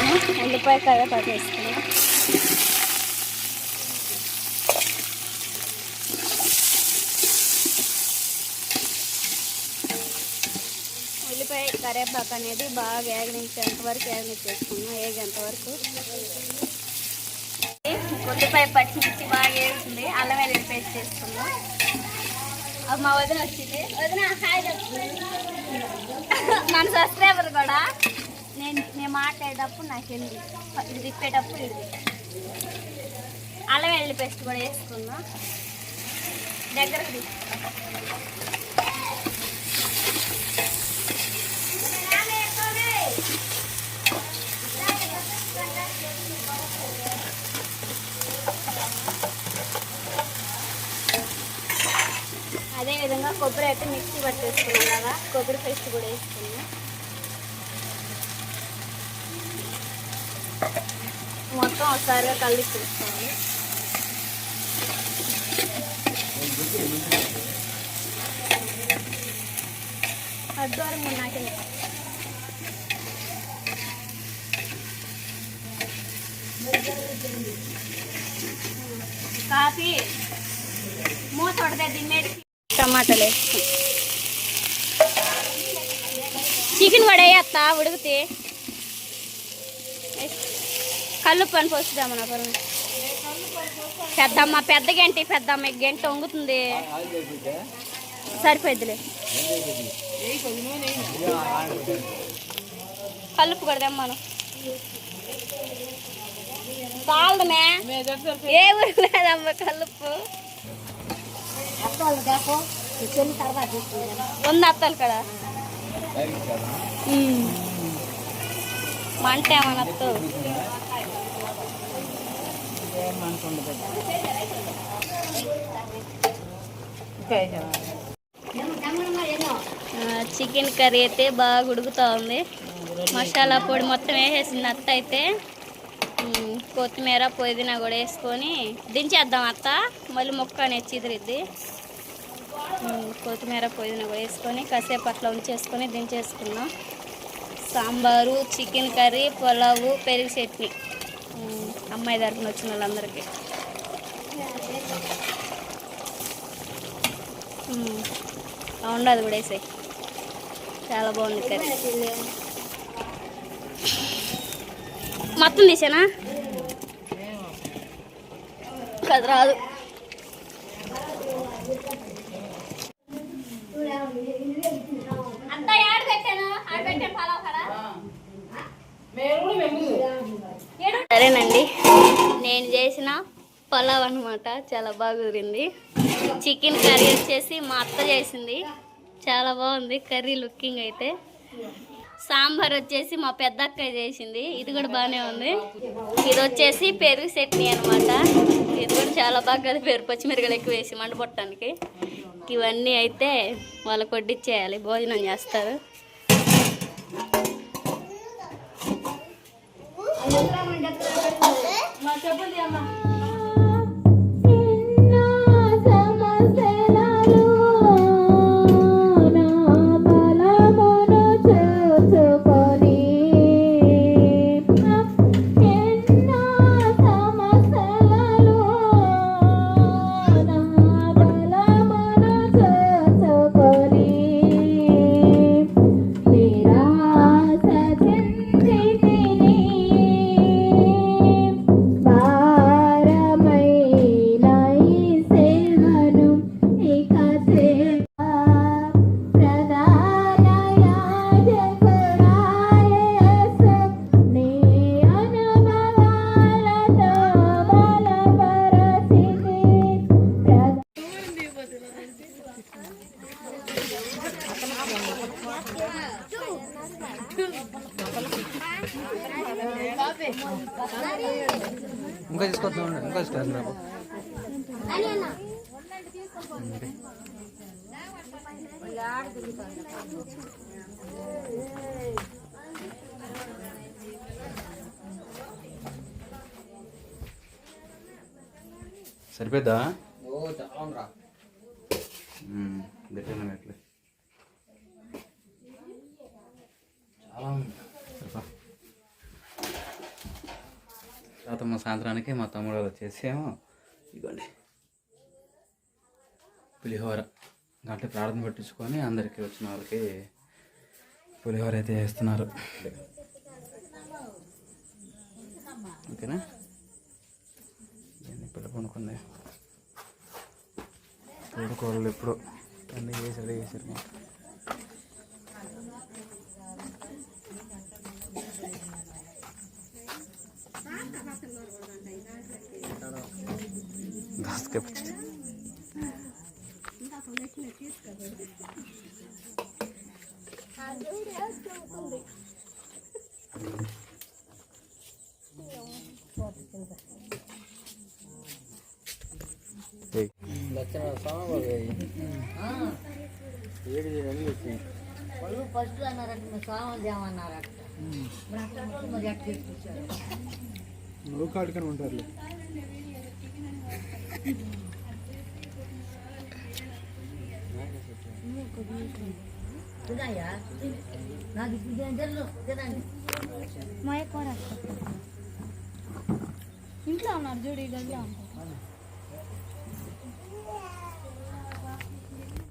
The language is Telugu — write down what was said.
వేసాను. ఉల్లిపాయ కరివేపాకు వేసుకున్నాను. ఉల్లిపాయ కరివేపాకు అనేది బాగా వేగనించేంత వరకు వేగనిచ్చేసుకున్నాం. ఏగేంత వరకు ఉల్లిపాయ పచ్చిమిర్చి బాగా వేస్తుంది. అల్లం వెల్లుల్లి పేస్ట్ వేసుకున్నాం. అది మా వదిన వచ్చింది. వదిన హాయ్ మన సబ్స్క్రైబర్ కూడా నేను మాట్లాడేటప్పుడు నాకు వెళ్ళి ఇది తిప్పేటప్పుడు ఇది అల్లం వెల్లుల్లి పేస్ట్ కూడా వేసుకున్నా. దగ్గరకు అదేవిధంగా కొబ్బరి అయితే మిక్సీ పట్టేసుకున్నాం కదా, కొబ్బరి పేస్ట్ కూడా వేసుకున్నాం. మొత్తం ఒకసారిగా కలిపి తీసుకోవాలి. అడ్వారం నాకే కాఫీ మూత పడితే దీన్ని టమాటాలు వేస్తాం. చికెన్ కూడా వేస్తా ఉడికితే కల్లుప్పు అని పోస్తుందామా నా పని. పెద్ద గంట వంగుతుంది. సరిపోద్దిలే. కల్లుప్పు కూడా తెమ్మాను. చాలదమే ఏ ఊరు లేదమ్మా కల్లుప్పు ఉంది అత్తలు కదా. మంట ఏమన్నా చికెన్ కర్రీ అయితే బాగా ఉడుకుతూ ఉంది. మసాలా పొడి మొత్తం వేసేసింది అత్త అయితే. కొత్తిమీర పుదీనా కూడా వేసుకొని దించేద్దాం అత్త. మళ్ళీ ముక్క అనేది చిదిరిద్ది. కొత్తిమీర పుదీనా కూడా వేసుకొని కాసేపు అట్లా ఉంచేసుకొని దించేసుకున్నాం. సాంబారు, చికెన్ కర్రీ, పులావు, పెరుగు చట్నీ అమ్మాయి తరపున వచ్చిన వాళ్ళందరికీ. ఉండదు కూడా వేసాయి. చాలా బాగుంది కర్రీ. మొత్తం తీసానా కది రాదు. సరేనండి, నేను చేసిన పలావ్ అనమాట. చాలా బాగా కుదిరింది. చికెన్ కర్రీ వచ్చేసి మా అత్త చేసింది. చాలా బాగుంది కర్రీ లుకింగ్ అయితే. సాంబార్ వచ్చేసి మా పెద్ద అక్కయ్య చేసింది. ఇది కూడా బాగానే ఉంది. ఇది వచ్చేసి పెరుగు చట్నీ అనమాట. ఇది కూడా చాలా బాగా పెరుగు పచ్చిమిరపకాయలు ఎక్కువ వేసి మండపొట్టడానికి. ఇవన్నీ అయితే వాళ్ళకి వడ్డిచ్చేయాలి, భోజనం చేస్తారు. ఇంకా తీసుకొద్దాం. ఇంకా తీసుకొద్దాం. సరిపోద్దా? గట్టిగా ఎట్లే చాలా తర్వాత మా సాయంత్రానికి మా తమ్ముడు వాళ్ళు వచ్చేసేమో ఇదిగోండి పులిహోర అంటే ప్రార్థన పెట్టించుకొని అందరికీ వచ్చిన వాళ్ళకి పులిహోర అయితే వేస్తున్నారు. ఓకేనా, ఇప్పుడు కొనుక్కుంది కూరలు ఇప్పుడు అన్నీ చేసాడు చేశారు. దోసకాయ పచ్చడి వాళ్ళు ఫస్ట్ అన్నారట మీరు సామాన్లు చేయమన్నారట. మరి ఎక్కడ తీసుకొచ్చారు నువ్వు కాడుకొని ఉంటారు. తినయ్యా, నాకు ఇప్పుడు తెలుసు తినండి. మా కూర ఇంట్లో ఉన్నారు చూడు, ఈ గదిలో ఉంటారు.